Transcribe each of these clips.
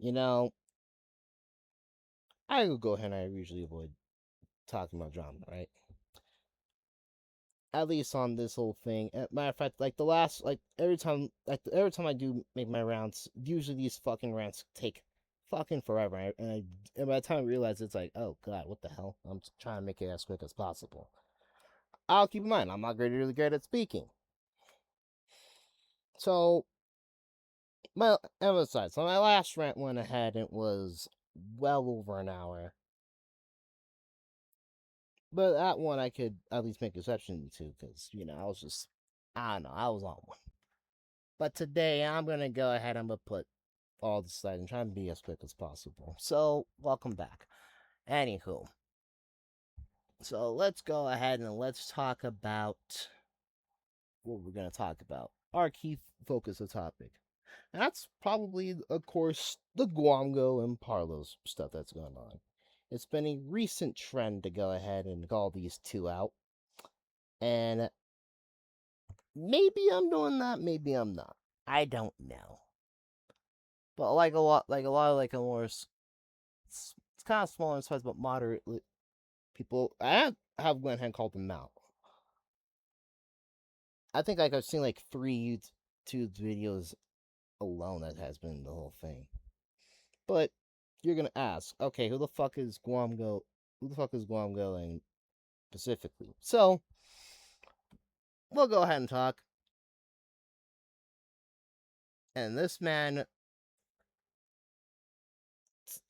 You know, I would go ahead and I usually avoid talking about drama, right? At least on this whole thing. Matter of fact, like the last, like every time I do make my rounds, usually these fucking rants take fucking forever. And by the time I realize it's like, oh god, what the hell? I'm trying to make it as quick as possible. I'll keep in mind, I'm not really great at speaking. So, my emphasize, so my last rant went ahead and it was well over an hour. But that one I could at least make exception to because, I was just, I don't know, I was on one. But today I'm going to go ahead and I'm going to put all this aside and try and be as quick as possible. So, welcome back. Anywho, so let's go ahead and let's talk about what we're going to talk about. Our key focus of topic. And that's probably, of course, the Gwango and Parlo stuff that's going on. It's been a recent trend to go ahead and call these two out. And maybe I'm doing that, maybe I'm not. I don't know. But like a lot of like a more, it's kind of small in size, but moderately people. I have went ahead and called them out. I think like I've seen like 3 YouTube videos alone that has been the whole thing. But you're gonna ask, okay, who the fuck is Guamgo? Who the fuck is Guamgo and specifically? So we'll go ahead and talk. And this man,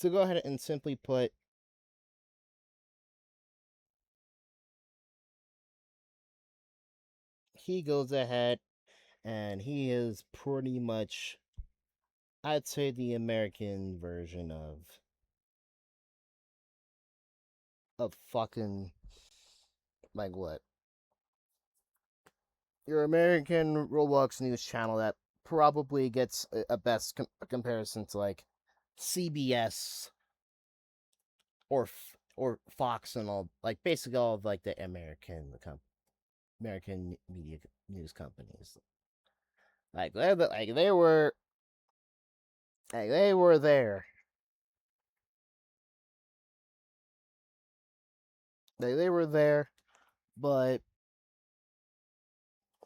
to go ahead and simply put, he goes ahead and he is pretty much, I'd say, the American version of fucking, like, what, your American Roblox news channel that probably gets a best comparison to like CBS or Fox and all, like basically all of like the American media news companies. Like they were there. They were there, but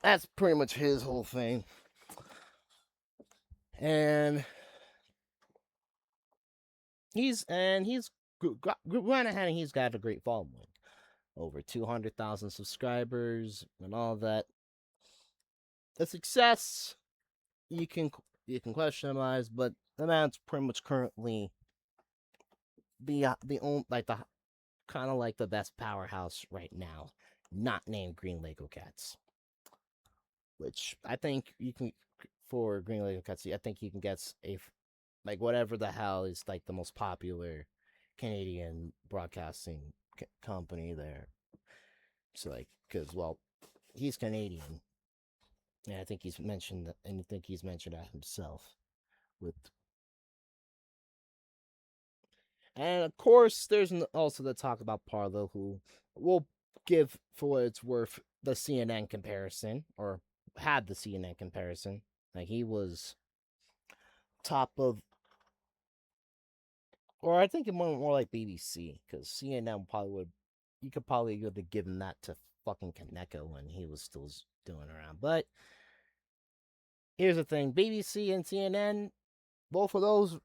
that's pretty much his whole thing. And he's went ahead and he's got a great following, over 200,000 subscribers and all that. The success you can you can questionalize, but the man's pretty much currently the only, like, the kind of like the best powerhouse right now, not named Green Lego Cats. Which I think you can, for Green Lego Cats, I think you can get a, like, whatever the hell is like the most popular Canadian broadcasting company there. So like, because, well, he's Canadian, and I think he's mentioned that, and I think he's mentioned that himself. With, and of course, there's also the talk about Parlo, who will give, for what it's worth, the CNN comparison, or had the CNN comparison. Like, he was top of, or I think it went more like BBC, because CNN probably would, you could probably have given that to fucking Kaneko when he was still doing around. But here's the thing: BBC and CNN, both of those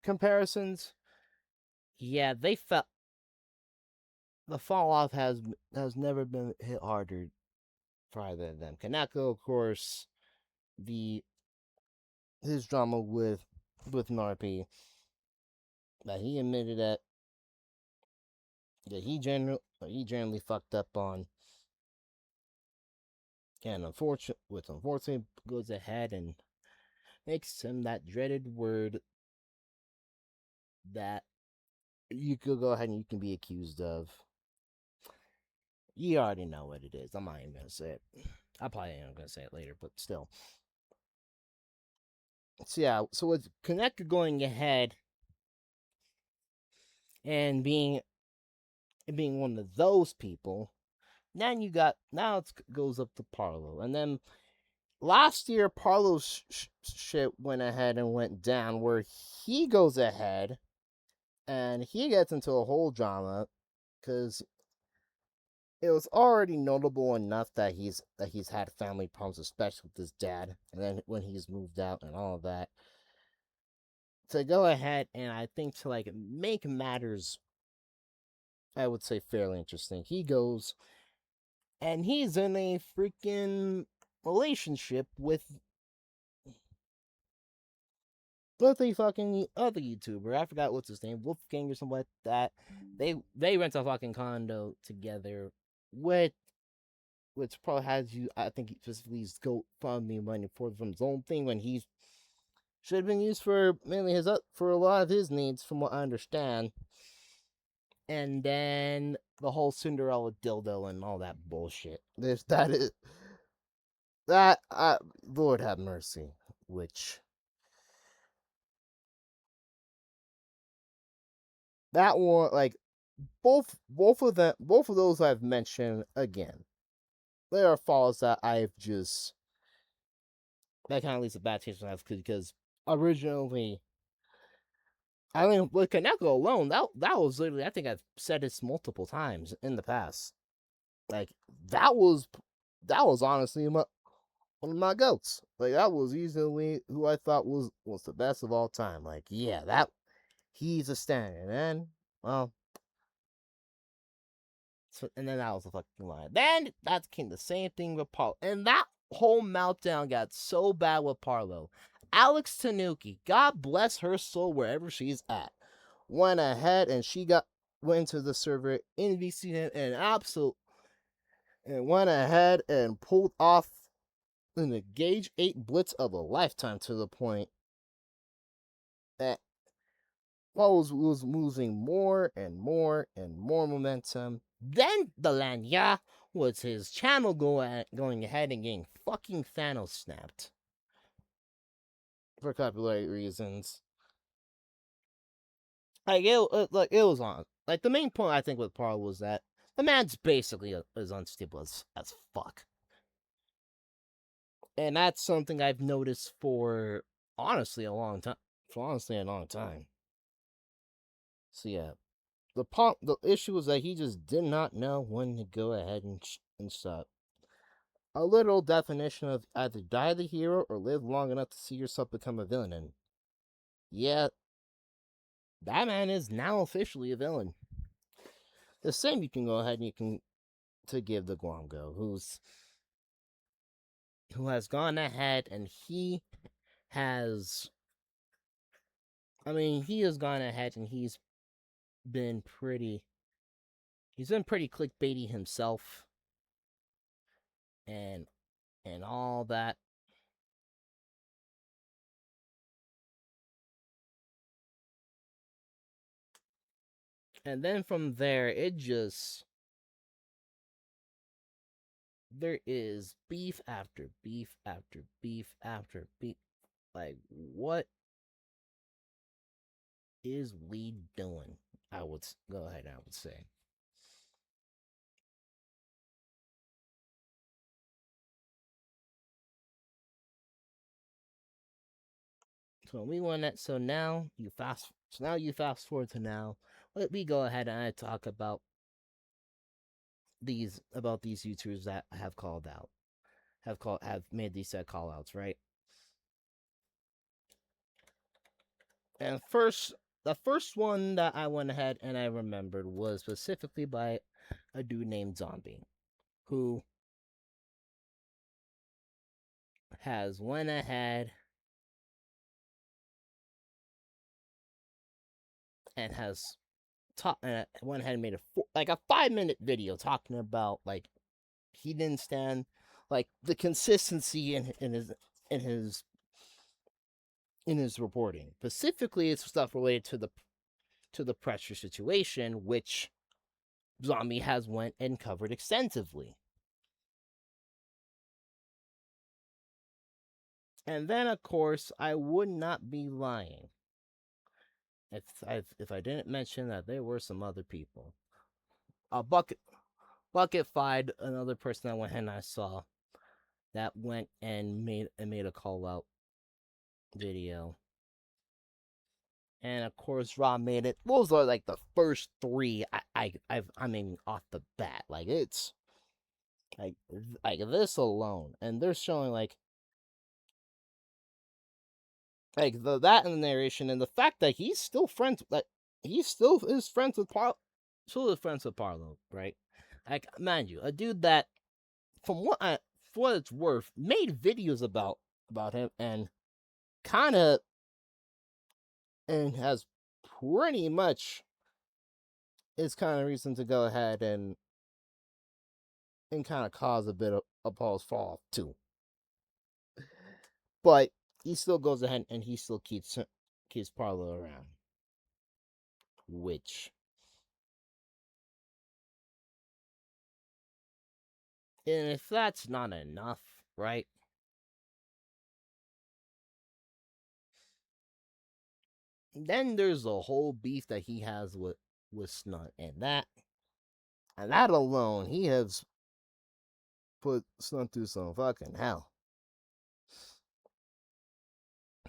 comparisons, yeah, they felt, the fall off has never been hit harder for either of them. Kaneko, of course, the his drama with Narpi, that he admitted that he generally fucked up on, and unfortunately goes ahead and makes him that dreaded word that you could go ahead and you can be accused of. You already know what it is. I'm not even gonna say it. I probably am gonna say it later, but still. So yeah, so with Kaneka going ahead and being one of those people, now it goes up to Parlo, and then last year, Parlo's shit went ahead and went down, where he goes ahead and he gets into a whole drama because it was already notable enough that he's had family problems, especially with his dad, and then when he's moved out and all of that. To go ahead and I think to like make matters, I would say fairly interesting. He goes and he's in a freaking relationship with a fucking other YouTuber. I forgot what's his name, Wolfgang or something like that. They rent a fucking condo together, with which probably has you. I think he specifically used GoFundMe money for from his own thing when he should have been used for mainly for a lot of his needs, from what I understand. And then the whole Cinderella dildo and all that bullshit. That is that Lord have mercy. Which that one, like both of those I've mentioned again. There are falls that I've just that kind of leaves a bad taste in my mouth because originally, I mean, with Kaneko alone, that was literally, I think I've said this multiple times in the past. Like that was that was honestly one of my goats. Like that was easily who I thought was the best of all time. Like yeah, that he's a standard. And then well, so, and then that was a fucking lie. Then that came the same thing with Parlo, and that whole meltdown got so bad with Parlo. Alex Tanuki, God bless her soul wherever she's at, went ahead and went to the server in VCN and went ahead and pulled off an Engage 8 blitz of a lifetime, to the point that Paul was losing more and more and more momentum. Then the Lanya was his channel going ahead and getting fucking Thanos snapped for copyright reasons. Like it was on. Like the main point I think with Parlo was that the man's basically as unstable as fuck, and that's something I've noticed for honestly a long time. For honestly a long time. So yeah, the issue was that he just did not know when to go ahead and stop. A literal definition of either die the hero or live long enough to see yourself become a villain. And yeah, that man is now officially a villain. The same you can go ahead and you can to give the Gwango, who has gone ahead and has he has gone ahead and been pretty he's been pretty clickbaity himself, and all that. And then from there, there is beef after beef after beef after beef. Like, what is we doing? I would go ahead. I would say. So we want that. So now you fast forward to now. Let me go ahead and I talk about these YouTubers that have called out, have made these call outs, right? And the first one that I went ahead and I remembered was specifically by a dude named Zombie, who has went ahead and has went ahead and made a 5-minute video talking about like he didn't stand like the consistency in his in his reporting. Specifically, it's stuff related to the pressure situation, which Zombie has went and covered extensively. And then, of course, I would not be lying if I didn't mention that there were some other people. Bucket Fied, another person I went and I saw. that went and made a call out video. And of course, Rob made it. Those are like the first three. I mean, off the bat, like it's like this alone, and they're showing like that in the narration, and the fact that he's still friends, like he still is friends with still is friends with Parlo, right? Like, mind you, a dude that, from for what it's worth, made videos about him and kind of and has pretty much is kind of reason to go ahead and kind of cause a bit of Paul's fall too. But he still goes ahead and he still keeps Parlo around, which, and if that's not enough, right? Then there's a whole beef that he has with Snunt, and that alone, he has put Snunt through some fucking hell.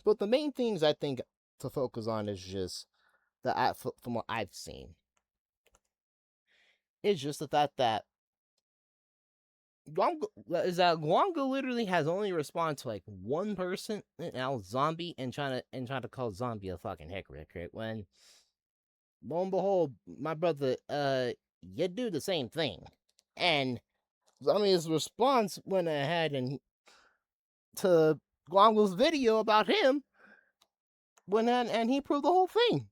But the main things I think to focus on is just from what I've seen, it's just the fact that Gwango literally has only responded to like one person, and now Zombie, and trying to call Zombie a fucking hypocrite when, lo and behold, my brother, you do the same thing, and Zombie's response went ahead and to Gwango's video about him, went ahead and he proved the whole thing.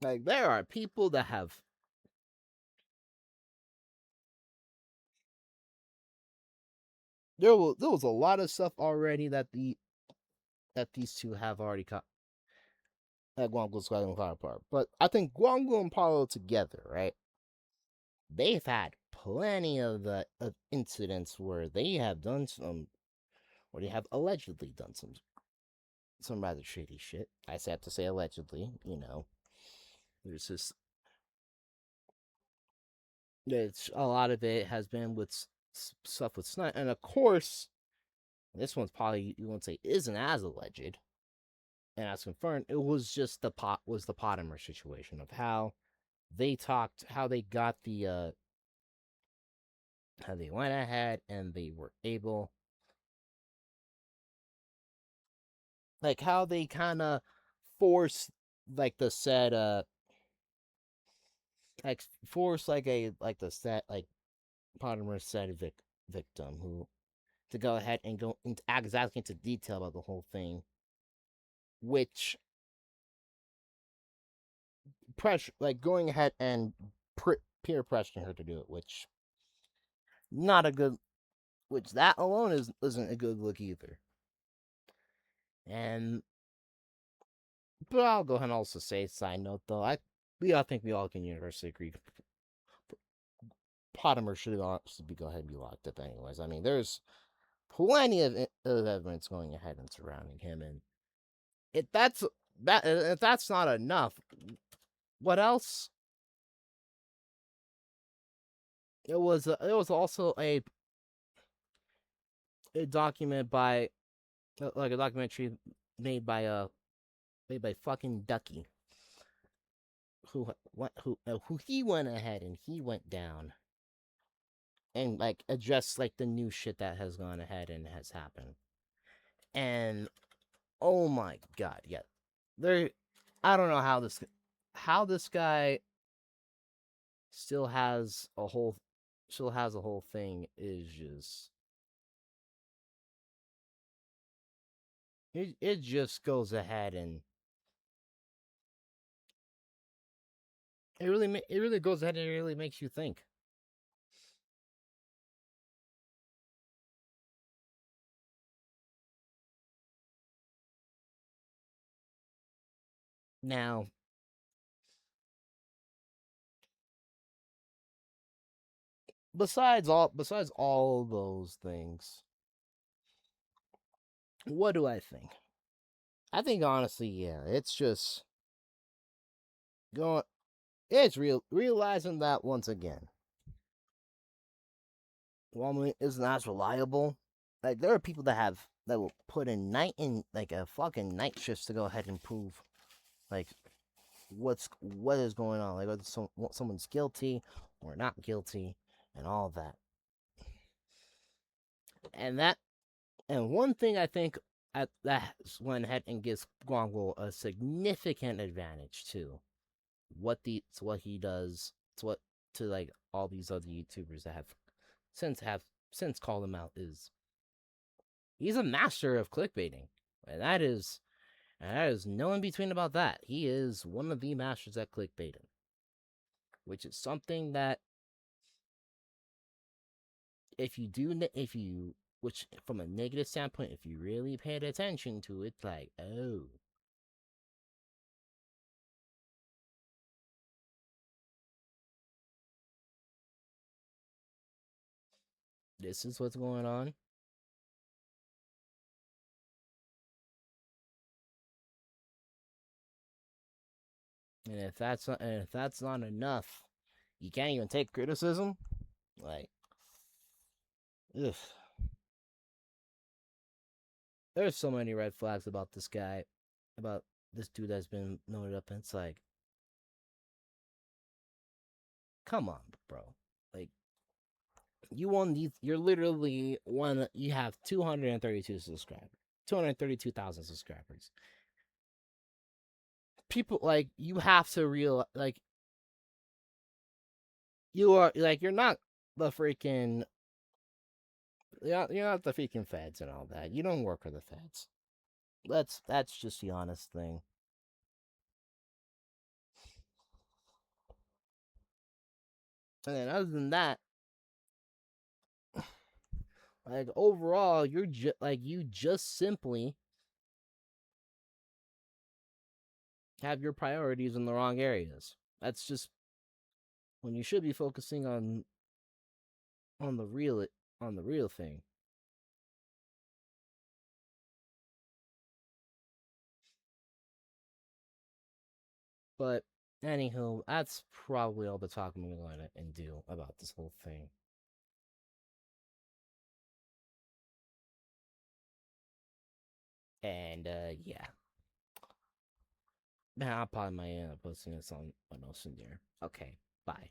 Like, there are people that have, there was a lot of stuff already that these two have already caught at Gwango's Squadron Counterpart. But I think Gwango and Parlo together, right? They've had plenty of incidents where they have done some, or they have allegedly done some rather shady shit. I have to say allegedly, you know. There's just, it's a lot of it has been with stuff with Snipe, and of course, this one's probably, you won't say isn't as alleged, and as confirmed, it was just the Potimer situation of how they talked, how they got how they went ahead and they were able, like how they kind of forced like the said like forced like the set like Potimer said victim who to go ahead and go into exactly into detail about the whole thing, which pressure, like going ahead and peer pressuring her to do it, which not a good, which that alone isn't a good look either. And but I'll go ahead and also say, side note though, we all think we all can universally agree Potimer should be go ahead and be locked up anyways. I mean, there's plenty of evidence going ahead and surrounding him, and if that's not enough, what else? It was also a document by like a documentary made by made by fucking Ducky, who he went ahead and he went down and like addressed like the new shit that has gone ahead and has happened. And oh my god, yeah, there. I don't know how this guy still has a whole thing is just it just goes ahead and it really goes ahead and it really makes you think. Now, besides all those things, what do I think? I think honestly, yeah, it's just going. It's realizing that once again, Walmart isn't as reliable. Like there are people that will put in night in like a fucking night shifts to go ahead and prove like what is going on, like whether someone's guilty or not guilty, and all of that. And that and one thing I think that went ahead and gives Gwango a significant advantage too. What he does to what to like all these other YouTubers that have since called him out is he's a master of clickbaiting, and that is no in between about that. He is one of the masters at clickbaiting, which is something that if you which from a negative standpoint, if you really paid attention to it, like oh, this is what's going on. And if that's not enough, you can't even take criticism. Like, ugh. There's so many red flags about this guy, about this dude that's been noted up, and it's like, come on, bro. Like, you're literally one. You have 232 subscribers, 232,000 subscribers. People like you have to real like you are like you're not the freaking you're not the freaking feds and all that. You don't work for the feds. That's just the honest thing. And then other than that, like overall, you just simply have your priorities in the wrong areas. That's just when you should be focusing on the real on the real thing. But anywho, that's probably all the talking we're going to and do about this whole thing. And yeah, man, I'll probably might end up posting this on else in there. Okay, bye.